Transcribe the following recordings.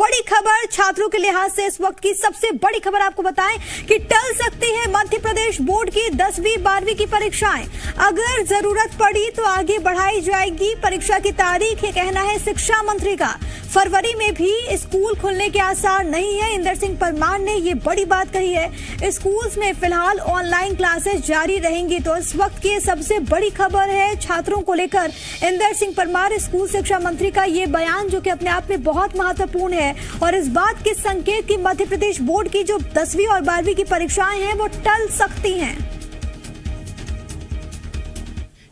बड़ी खबर छात्रों के लिहाज से इस वक्त की सबसे बड़ी खबर आपको बताएं कि टल सकती है मध्य प्रदेश बोर्ड की 10वीं 12वीं की परीक्षाएं। अगर जरूरत पड़ी तो आगे बढ़ाई जाएगी परीक्षा की तारीख, ये कहना है शिक्षा मंत्री का। फरवरी में भी स्कूल खुलने के आसार नहीं है, इंदर सिंह परमार ने ये बड़ी बात कही है। स्कूल्स में फिलहाल ऑनलाइन क्लासेस जारी रहेंगी। तो इस वक्त की सबसे बड़ी खबर है छात्रों को लेकर इंदर सिंह परमार स्कूल शिक्षा मंत्री का ये बयान, जो कि अपने आप में बहुत महत्वपूर्ण है और इस बात के संकेत कि मध्य प्रदेश बोर्ड की जो 10वीं और 12वीं की परीक्षाएं हैं वो टल सकती हैं।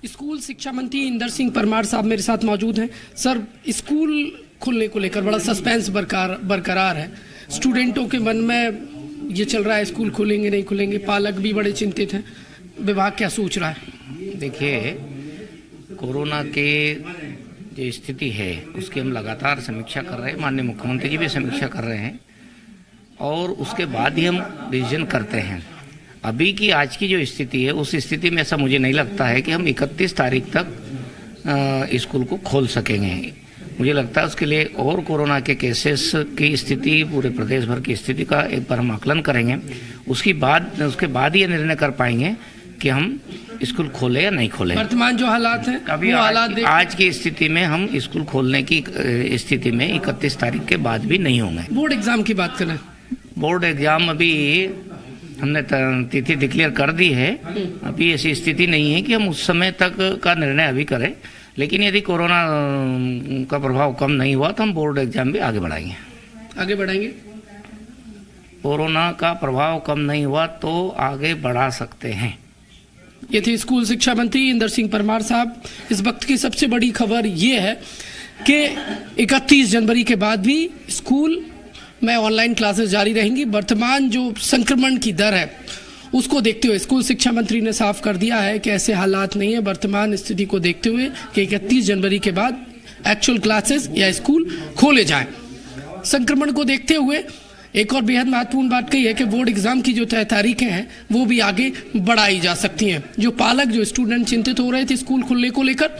स्कूल शिक्षा मंत्री इंदर सिंह परमार साहब मेरे साथ मौजूद हैं। सर, स्कूल खुलने को लेकर बड़ा सस्पेंस बरकरार है। स्टूडेंटों के मन में ये चल रहा है स्कूल खुलेंगे नहीं खुलेंगे, पालक भी बड़े चिंतित हैं। विभाग क्या सोच रहा है? देखिए, कोरोना के जो स्थिति है उसकी हम लगातार समीक्षा कर रहे हैं। माननीय मुख्यमंत्री जी भी समीक्षा कर रहे हैं और उसके बाद ही हम डिसीजन करते हैं। अभी की आज की जो स्थिति है उस स्थिति में ऐसा मुझे नहीं लगता है कि हम 31 तारीख तक स्कूल को खोल सकेंगे। मुझे लगता है उसके लिए और कोरोना के केसेस की स्थिति, पूरे प्रदेश भर की स्थिति का एक बार हम आकलन करेंगे। उसके बाद ही ये निर्णय कर पाएंगे कि हम स्कूल खोले या नहीं खोले। वर्तमान जो हालात हैं अभी आज की स्थिति में हम स्कूल खोलने की स्थिति में 31 तारीख के बाद भी नहीं होंगे। बोर्ड एग्जाम की बात करें, बोर्ड एग्जाम अभी हमने तिथि डिक्लेयर कर दी है। अभी ऐसी स्थिति नहीं है कि हम उस समय तक का निर्णय अभी करें, लेकिन यदि कोरोना का प्रभाव कम नहीं हुआ तो हम बोर्ड एग्जाम भी आगे बढ़ाएंगे। कोरोना का प्रभाव कम नहीं हुआ तो आगे बढ़ा सकते हैं। ये थे स्कूल शिक्षा मंत्री इंदर सिंह परमार साहब। इस वक्त की सबसे बड़ी खबर ये है कि 31 जनवरी के बाद भी स्कूल में ऑनलाइन क्लासेस जारी रहेंगी। वर्तमान जो संक्रमण की दर है उसको देखते हुए स्कूल शिक्षा मंत्री ने साफ कर दिया है कि ऐसे हालात नहीं है। वर्तमान स्थिति को देखते हुए कि 31 जनवरी के बाद एक्चुअल क्लासेस या स्कूल खोले जाएं। संक्रमण को देखते हुए एक और बेहद महत्वपूर्ण बात कही है कि बोर्ड एग्जाम की जो तय तारीखें हैं वो भी आगे बढ़ाई जा सकती हैं। जो पालक, जो स्टूडेंट चिंतित हो रहे थे स्कूल खुलने को लेकर,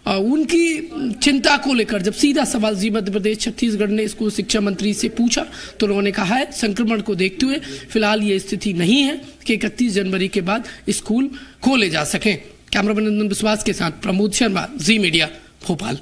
उनकी चिंता को लेकर जब सीधा सवाल जी मध्य प्रदेश छत्तीसगढ़ ने स्कूल शिक्षा मंत्री से पूछा तो उन्होंने कहा है संक्रमण को देखते हुए फिलहाल ये स्थिति नहीं है कि 31 जनवरी के बाद स्कूल खोले जा सकें। कैमरामैन नंदन विश्वास के साथ प्रमोद शर्मा, जी मीडिया, भोपाल।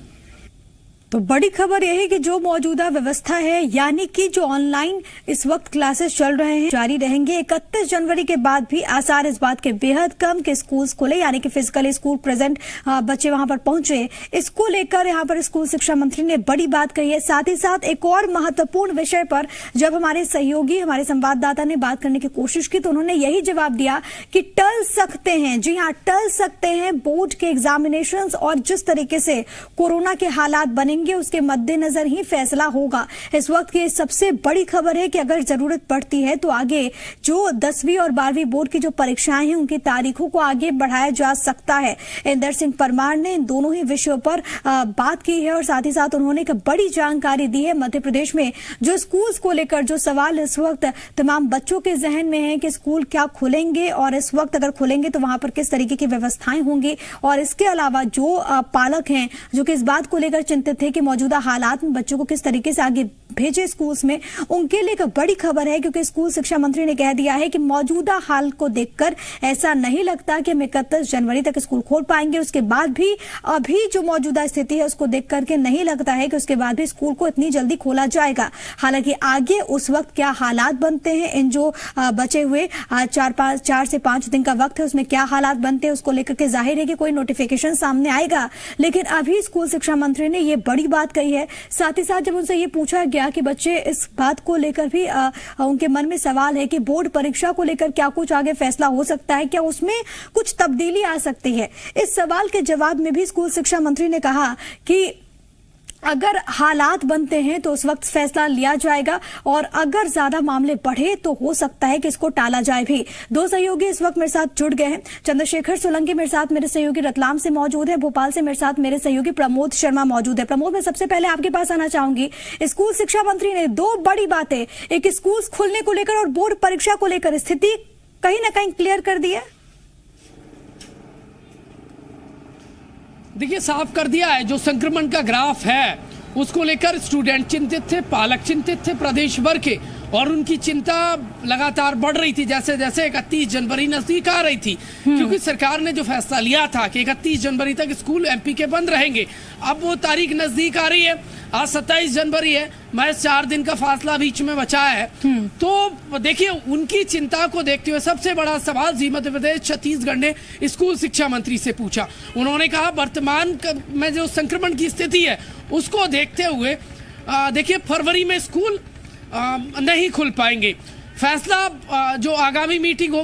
तो बड़ी खबर यह है कि जो मौजूदा व्यवस्था है, यानी कि जो ऑनलाइन इस वक्त क्लासेस चल रहे हैं जारी रहेंगे। 31 जनवरी के बाद भी आसार इस बात के बेहद कम कि स्कूल्स खुले, यानी कि फिजिकली स्कूल प्रेजेंट बच्चे वहां पर पहुंचे। इसको लेकर यहां पर स्कूल शिक्षा मंत्री ने बड़ी बात कही है। साथ ही साथ एक और महत्वपूर्ण विषय पर जब हमारे सहयोगी, हमारे संवाददाता ने बात करने की कोशिश की तो उन्होंने यही जवाब दिया कि टल सकते हैं। जी हाँ, टल सकते हैं बोर्ड के एग्जामिनेशन और जिस तरीके से कोरोना के हालात बनेंगे उसके मद्देनजर ही फैसला होगा। इस वक्त की सबसे बड़ी खबर है कि अगर जरूरत पड़ती है तो आगे जो 10वीं और 12वीं बोर्ड की जो परीक्षाएं हैं उनकी तारीखों को आगे बढ़ाया जा सकता है। इंदर सिंह परमार ने इन दोनों ही विषयों पर बात की है और साथ ही साथ उन्होंने एक बड़ी जानकारी दी है। मध्य प्रदेश में जो स्कूल्स को लेकर जो सवाल इस वक्त तमाम बच्चों के जहन में है कि स्कूल क्या खुलेंगे और इस वक्त अगर खुलेंगे तो वहां पर किस तरीके की व्यवस्थाएं होंगी, और इसके अलावा जो पालक हैं जो कि इस बात को लेकर चिंतित थे कि मौजूदा हालात में बच्चों को किस तरीके से आगे भेजे स्कूल्स में, उनके लिए एक बड़ी खबर है क्योंकि स्कूल शिक्षा मंत्री ने कह दिया है कि मौजूदा हाल को देखकर ऐसा नहीं लगता कि हम 31 जनवरी तक स्कूल खोल पाएंगे। उसके बाद भी अभी जो मौजूदा स्थिति है उसको देख करके नहीं लगता है कि उसके बाद भी स्कूल को इतनी जल्दी खोला जाएगा। हालांकि आगे उस वक्त क्या हालात बनते हैं, इन जो बचे हुए 4 से 5 दिन का वक्त है उसमें क्या हालात बनते हैं उसको लेकर के जाहिर है कि कोई नोटिफिकेशन सामने आएगा। लेकिन अभी स्कूल शिक्षा मंत्री ने ये बड़ी बात कही है। साथ ही साथ जब उनसे ये पूछा गया कि बच्चे इस बात को लेकर भी उनके मन में सवाल है कि बोर्ड परीक्षा को लेकर क्या कुछ आगे फैसला हो सकता है, क्या उसमें कुछ तब्दीली आ सकती है, इस सवाल के जवाब में भी स्कूल शिक्षा मंत्री ने कहा कि अगर हालात बनते हैं तो उस वक्त फैसला लिया जाएगा और अगर ज्यादा मामले बढ़े तो हो सकता है कि इसको टाला जाए भी। दो सहयोगी इस वक्त मेरे साथ जुड़ गए हैं। चंद्रशेखर सोलंकी मेरे साथ, मेरे सहयोगी रतलाम से मौजूद है। भोपाल से मेरे साथ मेरे सहयोगी प्रमोद शर्मा मौजूद है। प्रमोद, मैं सबसे पहले आपके पास आना चाहूंगी। स्कूल शिक्षा मंत्री ने दो बड़ी बातें, एक स्कूल खुलने को लेकर और बोर्ड परीक्षा को लेकर स्थिति कहीं ना कहीं क्लियर कर दी है। देखिए, साफ कर दिया है जो संक्रमण का ग्राफ है उसको लेकर स्टूडेंट चिंतित थे, पालक चिंतित थे प्रदेश भर के, और उनकी चिंता लगातार बढ़ रही थी जैसे जैसे 31 जनवरी नजदीक आ रही थी, क्योंकि सरकार ने जो फैसला लिया था कि 31 जनवरी तक स्कूल एमपी के बंद रहेंगे, अब वो तारीख नजदीक आ रही है। आज 27 जनवरी है, महज 4 दिन का फासला बीच में बचा है। तो देखिए, उनकी चिंता को देखते हुए सबसे बड़ा सवाल जी मध्य प्रदेश छत्तीसगढ़ ने स्कूल शिक्षा मंत्री से पूछा। उन्होंने कहा वर्तमान में जो संक्रमण की स्थिति है उसको देखते हुए देखिए फरवरी में स्कूल नहीं खुल पाएंगे। फैसला जो आगामी मीटिंग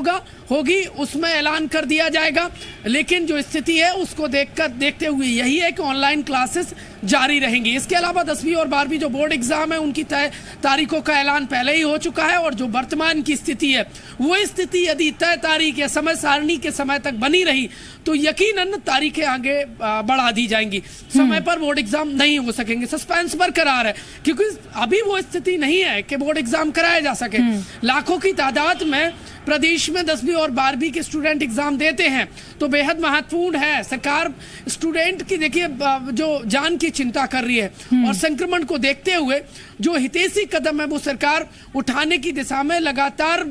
होगी उसमें ऐलान कर दिया जाएगा, लेकिन जो स्थिति है उसको देखते हुए यही है कि ऑनलाइन क्लासेस जारी रहेंगी। इसके अलावा 10वीं और 12वीं जो बोर्ड एग्जाम है उनकी तय तारीखों का ऐलान पहले ही हो चुका है, और जो वर्तमान की स्थिति है वो स्थिति यदि तय तारीख या समय सारणी के समय तक बनी रही तो यकीनन तारीखें आगे बढ़ा दी जाएंगी। समय पर बोर्ड एग्जाम नहीं हो सकेंगे, सस्पेंस बरकरार है, क्योंकि अभी वो स्थिति नहीं है कि बोर्ड एग्जाम कराया जा सके। लाखों की तादाद में प्रदेश में 10वीं और 12वीं के स्टूडेंट एग्जाम देते हैं, तो बेहद महत्वपूर्ण है। सरकार स्टूडेंट की देखिए जो जान की चिंता कर रही है, और संक्रमण को देखते हुए जो हितैषी कदम है वो सरकार उठाने की दिशा में लगातार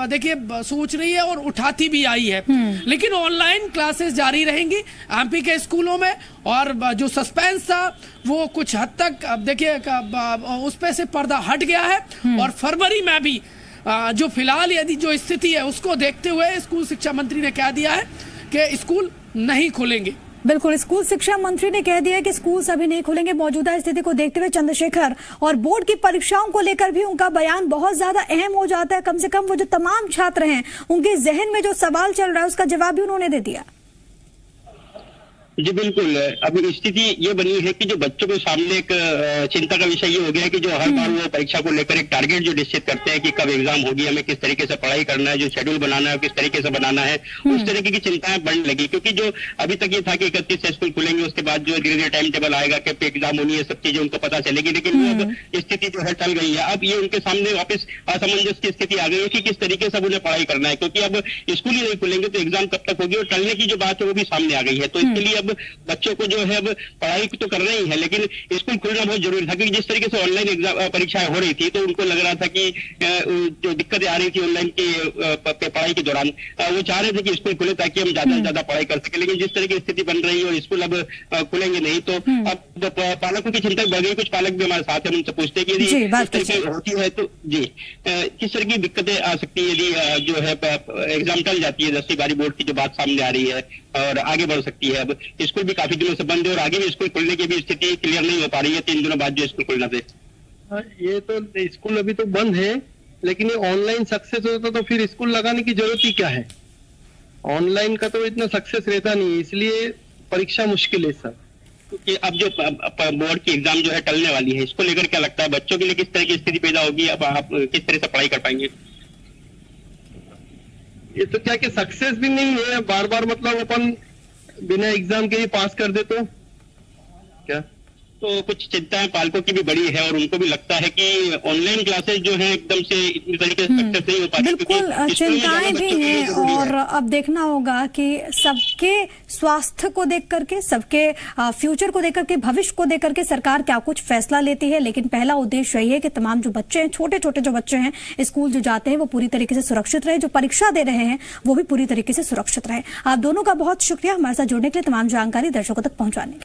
देखिए सोच रही है और उठाती भी आई है। लेकिन ऑनलाइन क्लासेस जारी रहेंगी एमपी के स्कूलों में, और जो सस्पेंस था वो कुछ हद तक अब देखिए उस पे से पर्दा हट गया है। और फरवरी में भी जो फिलहाल यदि जो स्थिति है उसको देखते हुए स्कूल शिक्षा मंत्री ने कह दिया है कि स्कूल नहीं खुलेंगे। बिल्कुल, स्कूल शिक्षा मंत्री ने कह दिया है कि स्कूल अभी नहीं खुलेंगे। मौजूदा स्थिति को देखते हुए चंद्रशेखर, और बोर्ड की परीक्षाओं को लेकर भी उनका बयान बहुत ज्यादा अहम हो जाता है। कम से कम वो जो तमाम छात्र हैं उनके जहन में जो सवाल चल रहा है उसका जवाब भी उन्होंने दे दिया। जी बिल्कुल, अभी स्थिति ये बनी है कि जो बच्चों के सामने एक चिंता का विषय ये हो गया है कि जो हर बार वो परीक्षा को लेकर एक टारगेट जो निश्चित करते हैं कि कब एग्जाम होगी, हमें किस तरीके से पढ़ाई करना है, जो शेड्यूल बनाना है किस तरीके से बनाना है, उस तरीके की चिंताएं बढ़ने लगी। क्योंकि जो अभी तक ये था कि 31 से स्कूल खुलेंगे, उसके बाद जो धीरे धीरे टाइम टेबल आएगा, कब एग्जाम होनी है, सब चीजें उनको पता चलेगी। लेकिन वो अब स्थिति जो है टल गई है। अब ये उनके सामने वापस असमंजस की स्थिति आ गई है कि किस तरीके से उन्हें पढ़ाई करना है, क्योंकि अब स्कूल ही नहीं खुलेंगे तो एग्जाम कब तक होगी, और टलने की जो बात है वो भी सामने आ गई है। तो इसके लिए अब बच्चों जो है अब पढ़ाई तो कर रही है, लेकिन स्कूल खुलना बहुत जरूरी था। क्योंकि जिस तरीके से ऑनलाइन एग्जाम परीक्षाएं हो रही थी तो उनको लग रहा था कि जो दिक्कतें आ रही थी ऑनलाइन की पढ़ाई के दौरान, वो चाह रहे थे कि स्कूल खुले ताकि हम ज्यादा से ज्यादा पढ़ाई कर सके। लेकिन जिस तरह की स्थिति बन रही है और स्कूल अब खुलेंगे नहीं, तो अब पालकों की चिंता बढ़ गई। कुछ पालक भी हमारे साथ है, उनसे पूछते हैं कि यदि इस तरह की होती है तो जी किस तरह की दिक्कतें आ सकती है यदि जो है एग्जाम टल जाती है, 10वीं 12वीं बोर्ड की जो बात सामने आ रही है और आगे बढ़ सकती है। अब स्कूल भी काफी दिनों से बंद है और आगे भी स्कूल खुलने की भी स्थिति क्लियर नहीं हो पा रही है 3 दिनों बाद जो स्कूल खुलना थे। ये तो स्कूल अभी तो बंद है, लेकिन ये ऑनलाइन सक्सेस होता तो फिर स्कूल लगाने की जरूरत ही क्या है। ऑनलाइन का तो इतना सक्सेस रहता नहीं, इसलिए परीक्षा मुश्किल है सर। क्योंकि अब जो बोर्ड की एग्जाम जो है टलने वाली है, इसको लेकर क्या लगता है बच्चों के लिए किस तरह की स्थिति पैदा होगी, अब आप किस तरह से पढ़ाई कर पाएंगे? ये तो क्या कि सक्सेस भी नहीं है, बार बार मतलब अपन बिना एग्जाम के ही पास कर दे तो क्या। तो कुछ चिंताएं पालकों की भी बड़ी है और उनको भी लगता है कि ऑनलाइन क्लासेस जो है एकदम से इतनी तरीके से सक्सेस नहीं हो पाती। बिल्कुल चिंताएं भी हैं, और अब देखना होगा कि सबके स्वास्थ्य को देख करके, सबके फ्यूचर को देख करके, भविष्य को देख करके सरकार क्या कुछ फैसला लेती है। लेकिन पहला उद्देश्य यही है कि तमाम जो बच्चे हैं, छोटे छोटे जो बच्चे हैं, स्कूल जो जाते हैं वो पूरी तरीके से सुरक्षित रहे, जो परीक्षा दे रहे हैं वो भी पूरी तरीके से सुरक्षित रहे। आप दोनों का बहुत शुक्रिया हमारे साथ जुड़ने के लिए, तमाम जानकारी दर्शकों तक पहुंचाने के लिए।